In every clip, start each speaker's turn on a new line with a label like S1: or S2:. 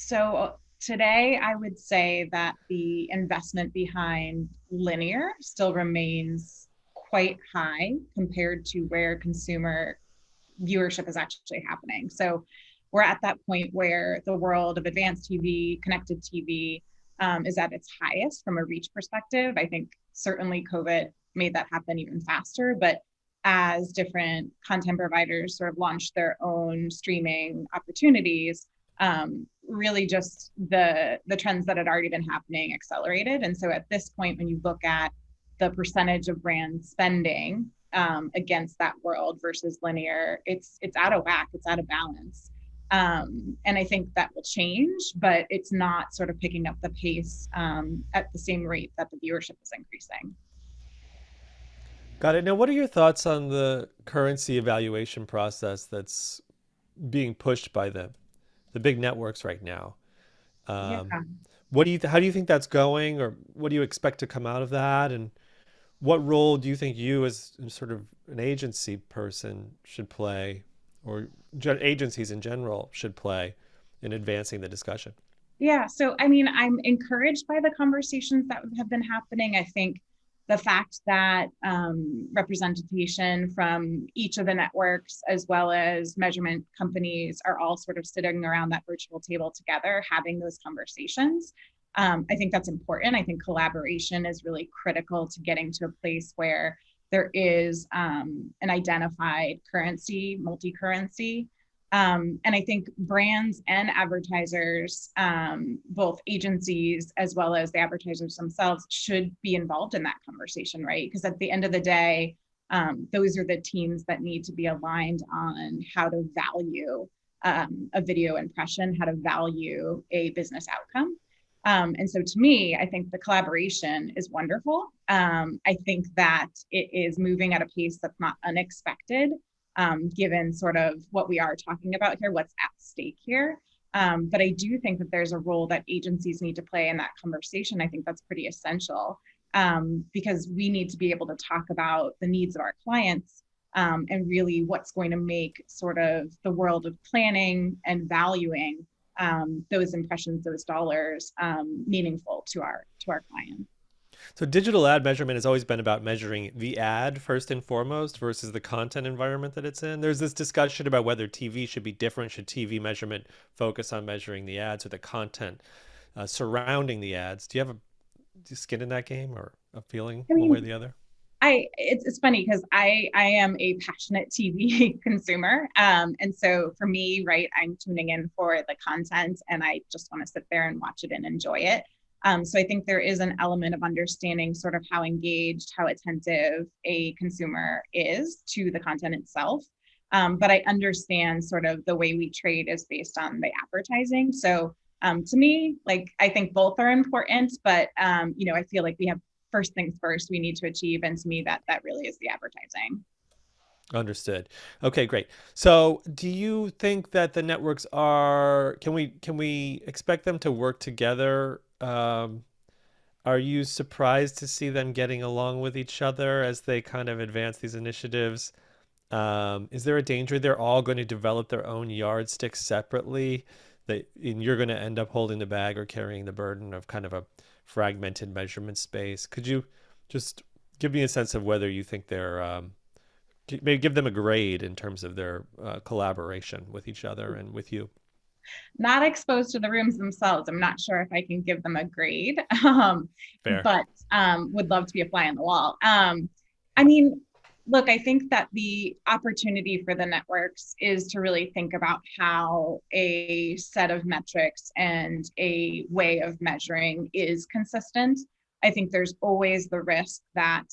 S1: So today, I would say that the investment behind linear still remains quite high compared to where consumer viewership is actually happening. So we're at that point where the world of advanced TV, connected TV, is at its highest from a reach perspective. I think certainly COVID made that happen even faster, but as different content providers sort of launched their own streaming opportunities, really just the trends that had already been happening accelerated. And so at this point, when you look at the percentage of brand spending against that world versus linear, it's out of whack, it's out of balance. And I think that will change, but it's not sort of picking up the pace at the same rate that the viewership is increasing.
S2: Got it. Now, what are your thoughts on the currency evaluation process that's being pushed by the big networks right now?
S1: Yeah.
S2: Um, how do you think that's going, or what do you expect to come out of that? And what role do you think you, as sort of an agency person, should play, or agencies in general should play in advancing the discussion?
S1: Yeah. So, I mean, I'm encouraged by the conversations that have been happening. I think the fact that representation from each of the networks, as well as measurement companies, are all sort of sitting around that virtual table together, having those conversations. I think that's important. I think collaboration is really critical to getting to a place where there is an identified currency, multi currency, and I think brands and advertisers, both agencies as well as the advertisers themselves, should be involved in that conversation, right? Because at the end of the day, those are the teams that need to be aligned on how to value a video impression, how to value a business outcome. And so to me, I think the collaboration is wonderful. I think that it is moving at a pace that's not unexpected, given sort of what we are talking about here, what's at stake here. But I do think that there's a role that agencies need to play in that conversation. I think that's pretty essential, because we need to be able to talk about the needs of our clients, and really what's going to make sort of the world of planning and valuing those impressions, those dollars, meaningful to our clients.
S2: So digital ad measurement has always been about measuring the ad first and foremost versus the content environment that it's in. There's this discussion about whether TV should be different. Should TV measurement focus on measuring the ads or the content surrounding the ads? Do you have a skin in that game, or a feeling
S1: I
S2: one way or
S1: mean,
S2: the other?
S1: it's funny because I am a passionate TV consumer, and so for me, right, I'm tuning in for the content, and I just want to sit there and watch it and enjoy it. So I think there is an element of understanding sort of how engaged, how attentive a consumer is to the content itself. But I understand sort of the way we trade is based on the advertising. So to me, like, I think both are important, but I feel like we have first things first we need to achieve, and to me, that really is the advertising.
S2: Understood. Okay, great. So, do you think that the networks are, can we expect them to work together? Are you surprised to see them getting along with each other as they kind of advance these initiatives? Is there a danger they're all going to develop their own yardsticks separately, and you're going to end up holding the bag or carrying the burden of kind of a fragmented measurement space? Could you just give me a sense of whether you think they're maybe give them a grade in terms of their collaboration with each other and with you?
S1: Not exposed to the rooms themselves, I'm not sure if I can give them a grade,
S2: Fair.
S1: but would love to be a fly on the wall. I mean, look, I think that the opportunity for the networks is to really think about how a set of metrics and a way of measuring is consistent. I think there's always the risk that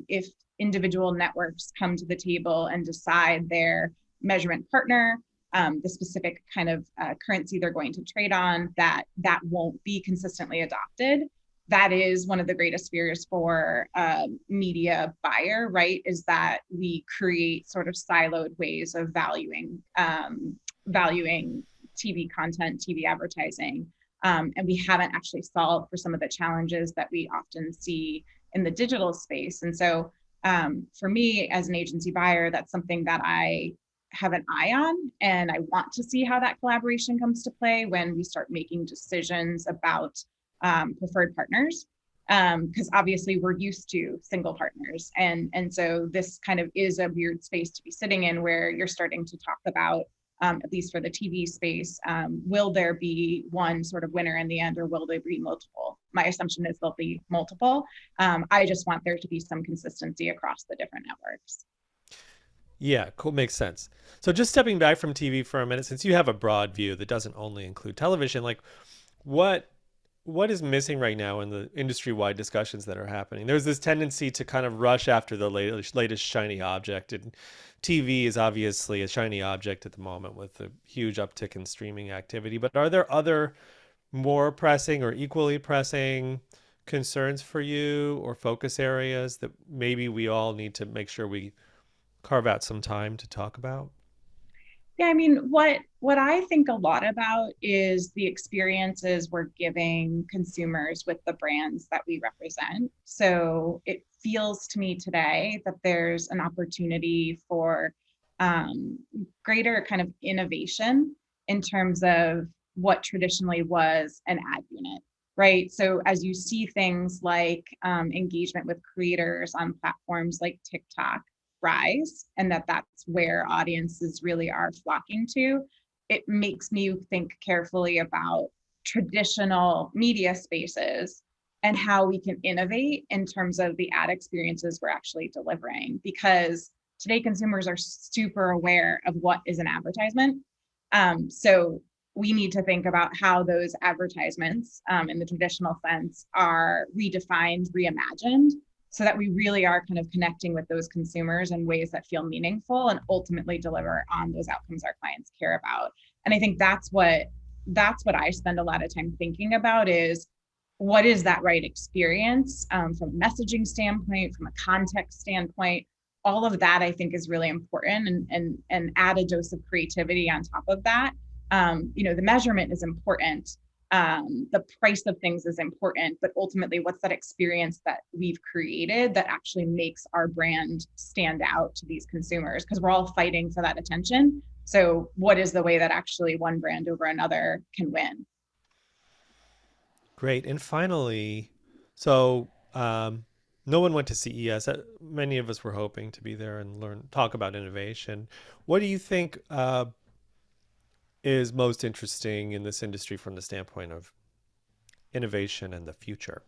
S1: if individual networks come to the table and decide their measurement partner, the specific kind of currency they're going to trade on, that won't be consistently adopted. That is one of the greatest fears for a media buyer, right? Is that we create sort of siloed ways of valuing TV content, TV advertising, and we haven't actually solved for some of the challenges that we often see in the digital space. And so, for me as an agency buyer, that's something that I have an eye on, and I want to see how that collaboration comes to play when we start making decisions about preferred partners. Because obviously we're used to single partners, and so this kind of is a weird space to be sitting in, where you're starting to talk about, at least for the TV space, will there be one sort of winner in the end, or will there be multiple? My assumption is there'll be multiple. I just want there to be some consistency across the different networks.
S2: Yeah, cool. Makes sense. So just stepping back from TV for a minute, since you have a broad view that doesn't only include television, like what what is missing right now in the industry-wide discussions that are happening? There's this tendency to kind of rush after the latest shiny object, and TV is obviously a shiny object at the moment with a huge uptick in streaming activity. But are there other more pressing or equally pressing concerns for you, or focus areas that maybe we all need to make sure we carve out some time to talk about?
S1: Yeah, I mean, what I think a lot about is the experiences we're giving consumers with the brands that we represent. So it feels to me today that there's an opportunity for um, greater kind of innovation in terms of what traditionally was an ad unit, right? So as you see things like engagement with creators on platforms like TikTok rise, and that's where audiences really are flocking to, it makes me think carefully about traditional media spaces and how we can innovate in terms of the ad experiences we're actually delivering. Because today consumers are super aware of what is an advertisement. So we need to think about how those advertisements, in the traditional sense, are redefined, reimagined, so that we really are kind of connecting with those consumers in ways that feel meaningful and ultimately deliver on those outcomes our clients care about. And I think that's what I spend a lot of time thinking about, is what is that right experience, from a messaging standpoint, from a context standpoint. All of that I think is really important, and add a dose of creativity on top of that. The measurement is important, the price of things is important, but ultimately, what's that experience that we've created that actually makes our brand stand out to these consumers? Because we're all fighting for that attention. So, what is the way that actually one brand over another can win?
S2: Great. And finally, so no one went to CES. Many of us were hoping to be there and talk about innovation. What do you think is most interesting in this industry from the standpoint of innovation and the future?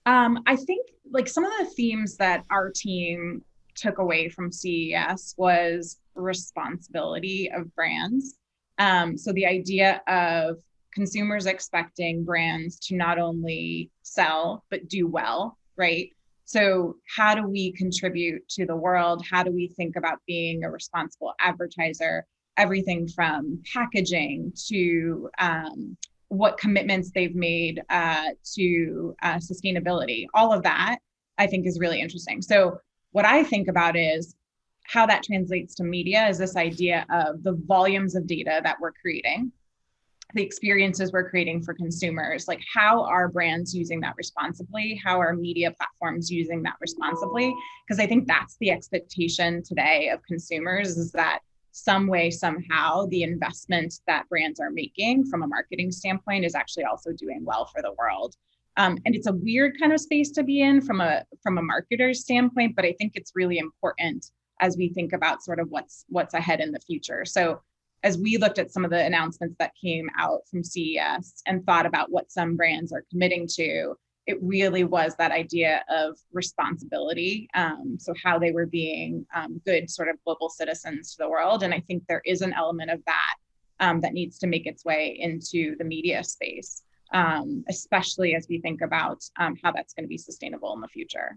S1: I think like some of the themes that our team took away from CES was responsibility of brands. So the idea of consumers expecting brands to not only sell, but do well, right? So, how do we contribute to the world? How do we think about being a responsible advertiser? Everything from packaging to what commitments they've made to sustainability. All of that I think is really interesting. So, what I think about is how that translates to media is this idea of the volumes of data that we're creating, the experiences we're creating for consumers. Like, how are brands using that responsibly? How are media platforms using that responsibly? Because I think that's the expectation today of consumers, is that some way, somehow, the investment that brands are making from a marketing standpoint is actually also doing well for the world. And it's a weird kind of space to be in from a marketer's standpoint, but I think it's really important as we think about sort of what's ahead in the future. So as we looked at some of the announcements that came out from CES and thought about what some brands are committing to, it really was that idea of responsibility. So how they were being good sort of global citizens to the world. And I think there is an element of that that needs to make its way into the media space, especially as we think about how that's going to be sustainable in the future.